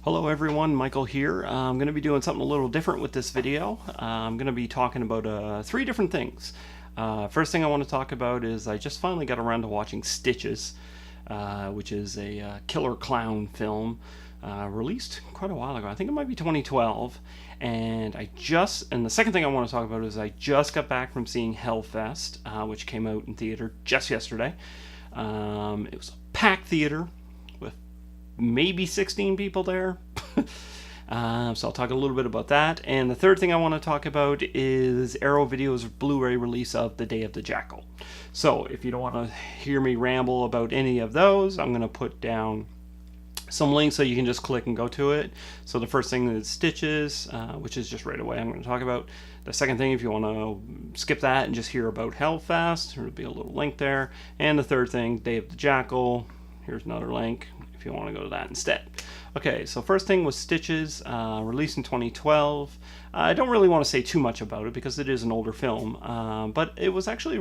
Hello everyone, Michael here. I'm going to be doing something a little different with this video. I'm going to be talking about three different things. First thing I want to talk about is I just finally got around to watching Stitches, which is a killer clown film released quite a while ago. I think it might be 2012. And the second thing I want to talk about is I just got back from seeing Hellfest, which came out in theater just yesterday. It was a packed theater with maybe 16 people there. So I'll talk a little bit about that. And the third thing I want to talk about is Arrow Video's Blu-ray release of The Day of the Jackal. So if you don't want to hear me ramble about any of those, I'm going to put down some links so you can just click and go to it. So the first thing is Stitches, which is just right away I'm going to talk about. The second thing, if you want to skip that and just hear about Hellfest, there'll be a little link there. And the third thing, Day of the Jackal, here's another link if you want to go to that instead. Okay, so first thing was Stitches, released in 2012. I don't really want to say too much about it because it is an older film, but it was actually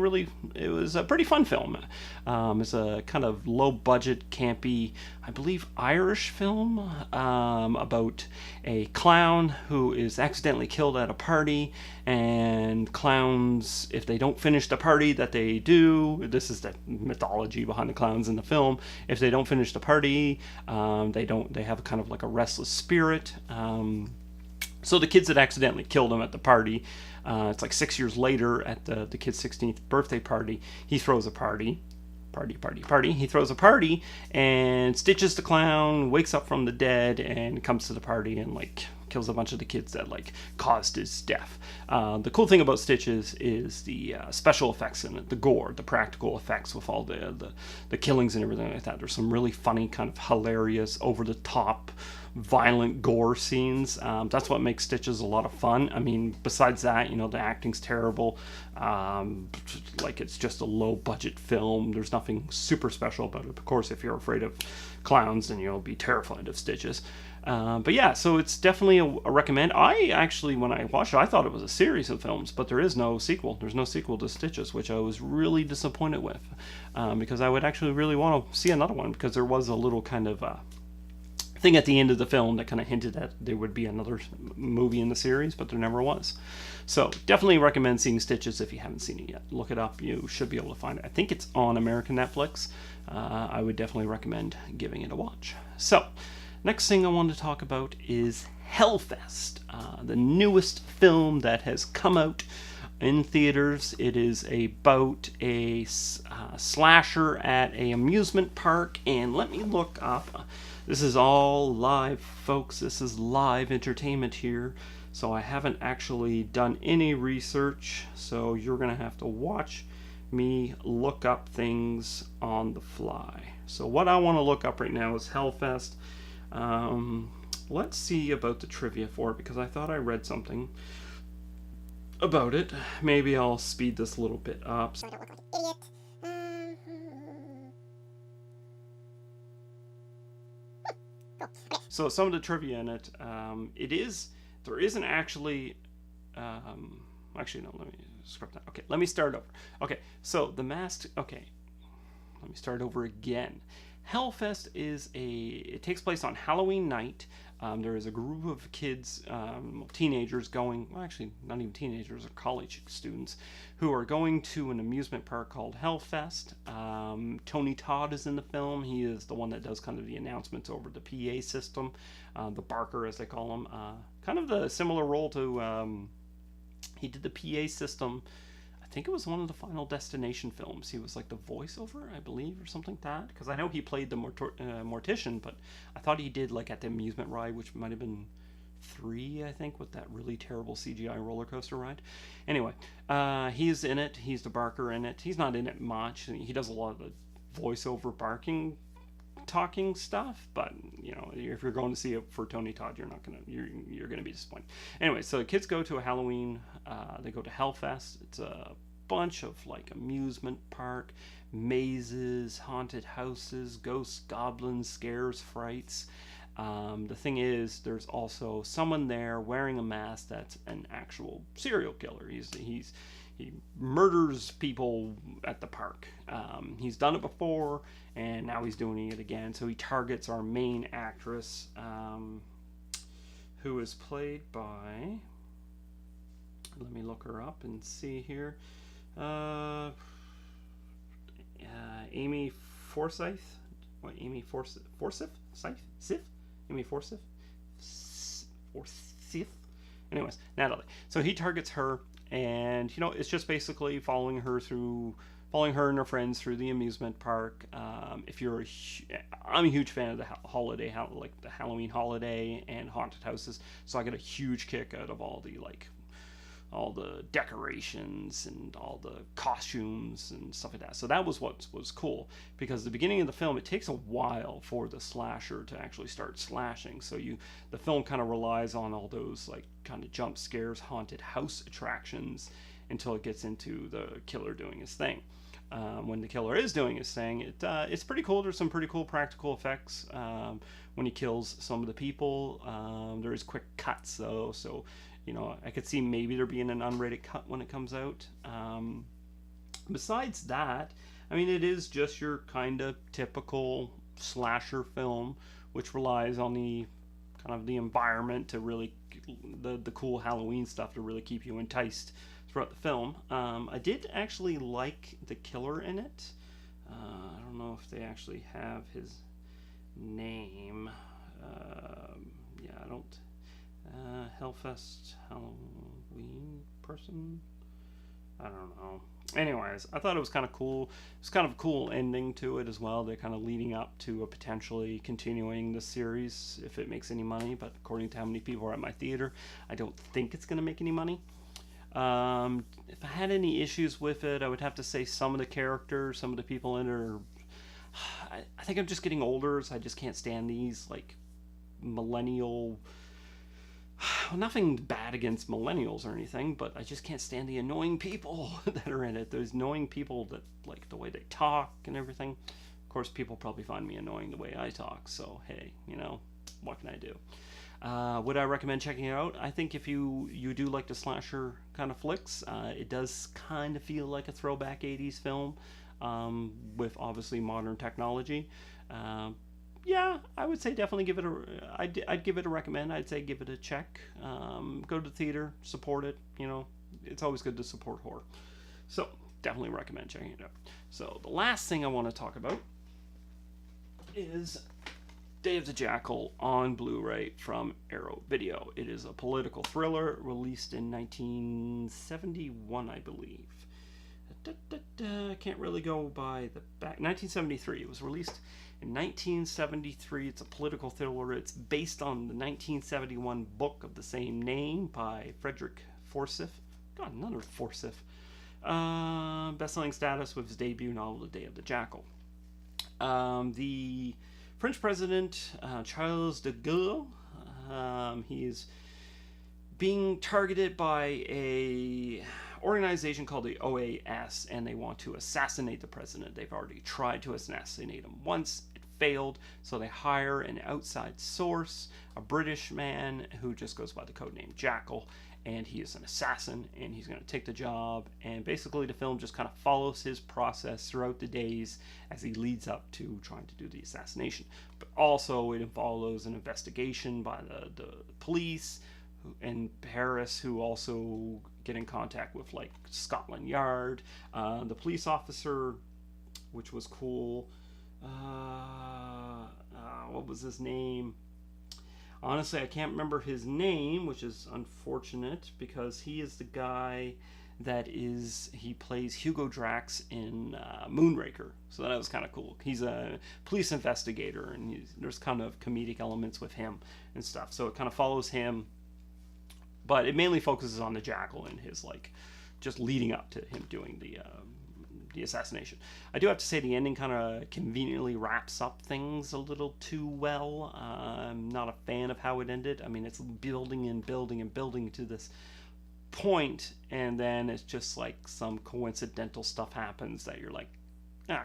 it was a pretty fun film. It's a kind of low-budget, campy, I believe, Irish film about a clown who is accidentally killed at a party, and clowns, if they don't finish the party that they do, this is the mythology behind the clowns in the film, if they don't finish the party, they have kind of like a restless spirit. So the kids that accidentally killed him at the party, it's like 6 years later at the kid's 16th birthday party, he throws a party. He throws a party, and Stitches the clown wakes up from the dead and comes to the party and like kills a bunch of the kids that like caused his death. The cool thing about Stitches is the special effects in it, the gore, the practical effects with all the killings and everything like that. There's some really funny, kind of hilarious, over the top, violent gore scenes. That's what makes Stitches a lot of fun. I mean, besides that, the acting's terrible. Like, it's just a low budget film. There's nothing super special about it. Of course, if you're afraid of clowns, then you'll be terrified of Stitches. But yeah, so it's definitely a recommend. I actually, when I watched it, I thought it was a series of films, but there is no sequel. There's no sequel to Stitches, which I was really disappointed with, because I would actually really want to see another one, because there was a little kind of thing at the end of the film that kind of hinted that there would be another movie in the series, but there never was. So definitely recommend seeing Stitches if you haven't seen it yet. Look it up. You should be able to find it. I think it's on American Netflix. I would definitely recommend giving it a watch. So next thing I want to talk about is Hellfest, the newest film that has come out in theaters. It is about a slasher at an amusement park, and let me look up. This is all live, folks. This is live entertainment here, so I haven't actually done any research, so you're going to have to watch me look up things on the fly. So what I want to look up right now is Hellfest. Let's see about the trivia for it, because I thought I read something about it. Maybe I'll speed this a little bit up. So I don't look like an idiot. Cool. Okay. So some of the trivia in it, there isn't actually, actually no, let me script that. Okay, let me start over. Okay, so the masked, okay, let me start over again. Hellfest it takes place on Halloween night. There is a group of kids, teenagers going, well, actually not even teenagers, or college students, who are going to an amusement park called Hellfest. Tony Todd is in the film. He is the one that does kind of the announcements over the PA system, the barker as they call him. Kind of the similar role to, he did the PA system. I think it was one of the Final Destination films. He was like the voiceover, I believe, or something like that. Because I know he played the mortician, but I thought he did like at the amusement ride, which might have been 3, I think, with that really terrible CGI roller coaster ride. Anyway, he's in it. He's the barker in it. He's not in it much. He does a lot of the voiceover barking, talking stuff, but if you're going to see it for Tony Todd, you're gonna be disappointed. Anyway, so the kids go to a Halloween, they go to Hellfest. It's a bunch of like amusement park, mazes, haunted houses, ghosts, goblins, scares, frights. The thing is, there's also someone there wearing a mask that's an actual serial killer. he murders people at the park. He's done it before, and now he's doing it again. So he targets our main actress, who is played by. Let me look her up and see here. Amy Forsyth. What? Amy Forsyth? Sif? Amy Forsyth? Forsyth? Anyways, Natalie. So he targets her, and it's just basically following her and her friends through the amusement park. If you're I'm a huge fan of the holiday, like the Halloween holiday and haunted houses, so I get a huge kick out of all the decorations and all the costumes and stuff like that. So that was what was cool, because the beginning of the film, it takes a while for the slasher to actually start slashing. So the film kind of relies on all those like kind of jump scares, haunted house attractions, until it gets into the killer doing his thing. When the killer is doing his thing, it's pretty cool. There's some pretty cool practical effects when he kills some of the people. There is quick cuts though, so I could see maybe there being an unrated cut when it comes out. Besides that, I mean, it is just your kind of typical slasher film, which relies on the kind of the environment to really the cool Halloween stuff to really keep you enticed throughout the film. I did actually like the killer in it. I don't know if they actually have his name. Yeah, I don't. Hellfest Halloween person? I don't know. Anyways, I thought it was kind of cool. It's kind of a cool ending to it as well. They're kind of leading up to a potentially continuing the series if it makes any money, but according to how many people are at my theater, I don't think it's going to make any money. If I had any issues with it, I would have to say some of the characters, some of the people in it are... I think I'm just getting older, so I just can't stand these like millennial... Well, nothing bad against millennials or anything, but I just can't stand the annoying people that are in it. Those annoying people that like the way they talk and everything. Of course, people probably find me annoying the way I talk, so hey, what can I do? Would I recommend checking it out? I think if you do like the slasher kind of flicks, it does kind of feel like a throwback 80s film with obviously modern technology. Yeah, I would say definitely give it I'd give it a recommend. I'd say give it a check. Go to the theater, support it. It's always good to support horror. So definitely recommend checking it out. So the last thing I want to talk about is Day of the Jackal on Blu-ray from Arrow Video. It is a political thriller released in 1971, I believe. I can't really go by the back. 1973. It was released in 1973. It's a political thriller. It's based on the 1971 book of the same name by Frederick Forsyth. God, another Forsyth. Best-selling status with his debut novel, The Day of the Jackal. The French president, Charles de Gaulle, he's being targeted by a organization called the OAS, and they want to assassinate the president. They've already tried to assassinate him once. It failed, so they hire an outside source, a British man who just goes by the codename Jackal, and he is an assassin, and he's going to take the job. And basically the film just kind of follows his process throughout the days as he leads up to trying to do the assassination. But also it follows an investigation by the police in Paris, who also get in contact with like Scotland Yard, the police officer, which was cool. What was his name? Honestly, I can't remember his name, which is unfortunate, because he is the guy he plays Hugo Drax in Moonraker. So that was kind of cool. He's a police investigator, and there's kind of comedic elements with him and stuff. So it kind of follows him, but it mainly focuses on the Jackal and his like just leading up to him doing the assassination. I do have to say the ending kind of conveniently wraps up things a little too well. I'm not a fan of how it ended. I mean, it's building and building and building to this point, and then it's just like some coincidental stuff happens that you're like,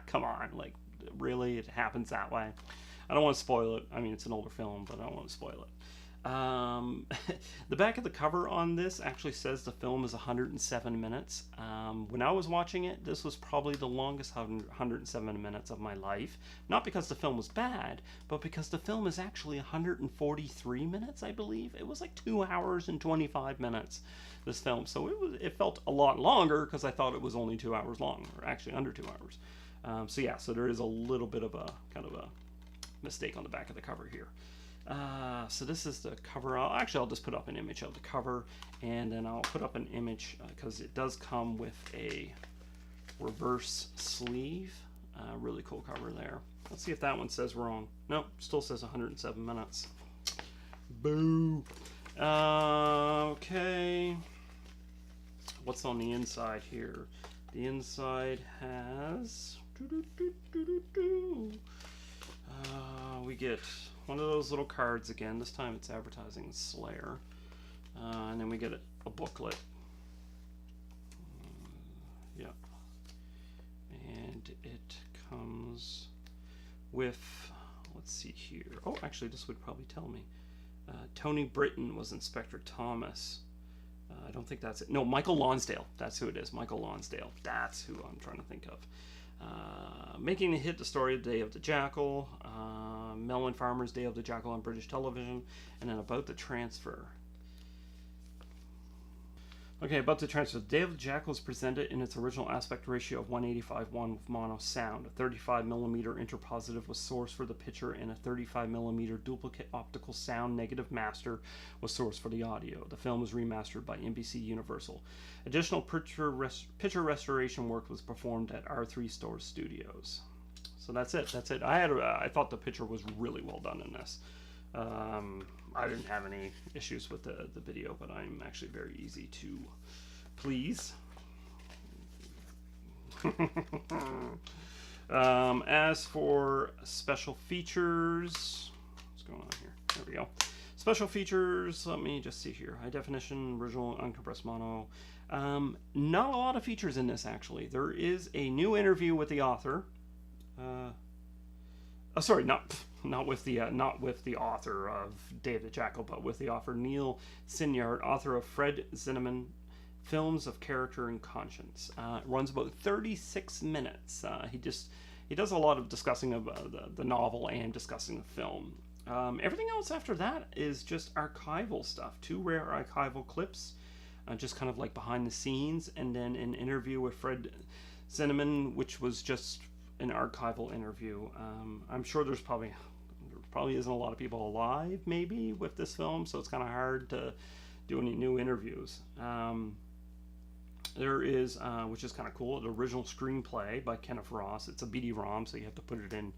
come on, like really, it happens that way. I don't want to spoil it. I mean, it's an older film, but I don't want to spoil it. Um, the back of the cover on this actually says the film is 107 minutes. When I was watching it, this was probably the longest 107 minutes of my life. Not because the film was bad, but because the film is actually 143 minutes, I believe. It was like 2 hours and 25 minutes, this film. So it felt a lot longer because I thought it was only 2 hours long, or actually under 2 hours. So there is a little bit of a kind of a mistake on the back of the cover here. So this is the cover. I'll just put up an image of the cover, and then I'll put up an image because it does come with a reverse sleeve. Really cool cover there. Let's see if that one says wrong. Nope, still says 107 minutes. Boo. Okay. What's on the inside here? The inside has... we get one of those little cards again. This time it's advertising Slayer. And then we get a booklet. Yeah. And it comes with, let's see here. Oh, actually, this would probably tell me. Tony Britton was Inspector Thomas. I don't think that's it. No, Michael Lonsdale. That's who it is. Michael Lonsdale. That's who I'm trying to think of. Making a hit, the story of the Day of the Jackal, Melon Farmer's Day of the Jackal on British television, and then about the transfer. Okay, about the transfer. The Day of the Jackal is presented in its original aspect ratio of 185:1 with mono sound. A 35mm interpositive was sourced for the picture, and a 35mm duplicate optical sound negative master was sourced for the audio. The film was remastered by NBC Universal. Additional picture restoration work was performed at R3 Store Studios. So that's it. I thought the picture was really well done in this. I didn't have any issues with the video, but I'm actually very easy to please. As for special features, what's going on here? There we go. Special features, let me just see here. High definition, original, uncompressed mono. Not a lot of features in this, actually. There is a new interview with the author. Sorry, not with the author of Day of the Jackal, but with the author Neil Sinyard, author of Fred Zinnemann, Films of Character and Conscience. It runs about 36 minutes. He does a lot of discussing of the novel and discussing the film. Everything else after that is just archival stuff. 2 rare archival clips, just kind of like behind the scenes, and then an interview with Fred Zinnemann, which was just an archival interview. I'm sure there probably isn't a lot of people alive maybe with this film, so it's kind of hard to do any new interviews. There is, which is kind of cool, the original screenplay by Kenneth Ross. It's a BD-ROM, so you have to put it in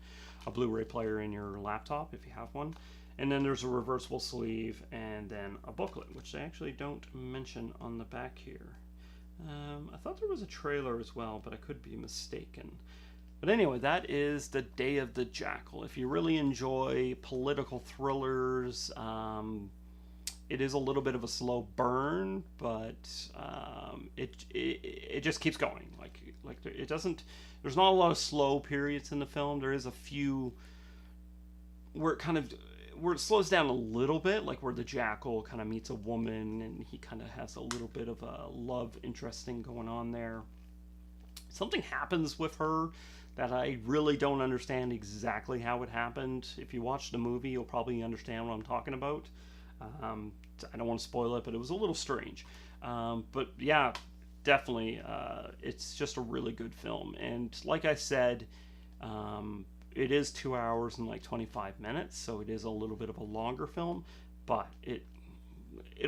a Blu-ray player in your laptop if you have one. And then there's a reversible sleeve, and then a booklet, which they actually don't mention on the back here. I thought there was a trailer as well, but I could be mistaken. But anyway, that is The Day of the Jackal. If you really enjoy political thrillers, it is a little bit of a slow burn, but it just keeps going. Like it doesn't. There's not a lot of slow periods in the film. There is a few where it slows down a little bit, like where the jackal kind of meets a woman and he kind of has a little bit of a love interest thing going on there. Something happens with her that I really don't understand exactly how it happened. If you watch the movie, you'll probably understand what I'm talking about. I don't want to spoil it, but it was a little strange. But yeah, definitely, it's just a really good film. And like I said, it is 2 hours and like 25 minutes, so it is a little bit of a longer film, but it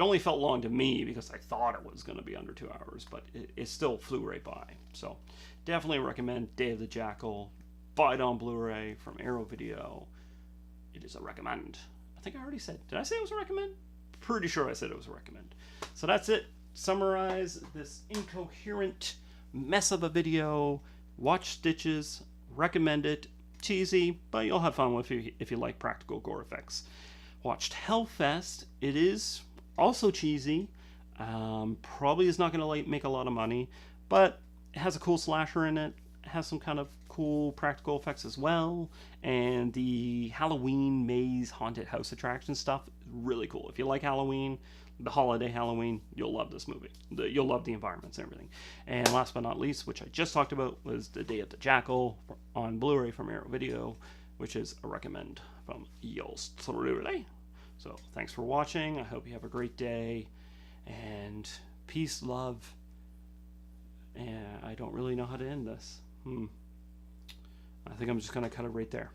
only felt long to me because I thought it was going to be under 2 hours, but it still flew right by. So definitely recommend Day of the Jackal. Buy it on Blu-ray from Arrow Video. It is a recommend. I think I already said. Did I say it was a recommend? Pretty sure I said it was a recommend. So that's it. Summarize this incoherent mess of a video. Watch Stitches. Recommend it. Cheesy, but you'll have fun with it if you like practical gore effects. Watched Hellfest. It is also cheesy. Probably is not going to make a lot of money, but it has a cool slasher in it. It has some kind of cool cool practical effects as well, and the Halloween maze haunted house attraction stuff is really cool. If you like Halloween, the holiday Halloween, you'll love this movie. You'll love the environments and everything. And last but not least, which I just talked about, was The Day of the Jackal on Blu-ray from Arrow Video, which is a recommend from yours truly. So thanks for watching. I hope you have a great day, and peace, love, and I don't really know how to end this. I think I'm just going to cut it right there.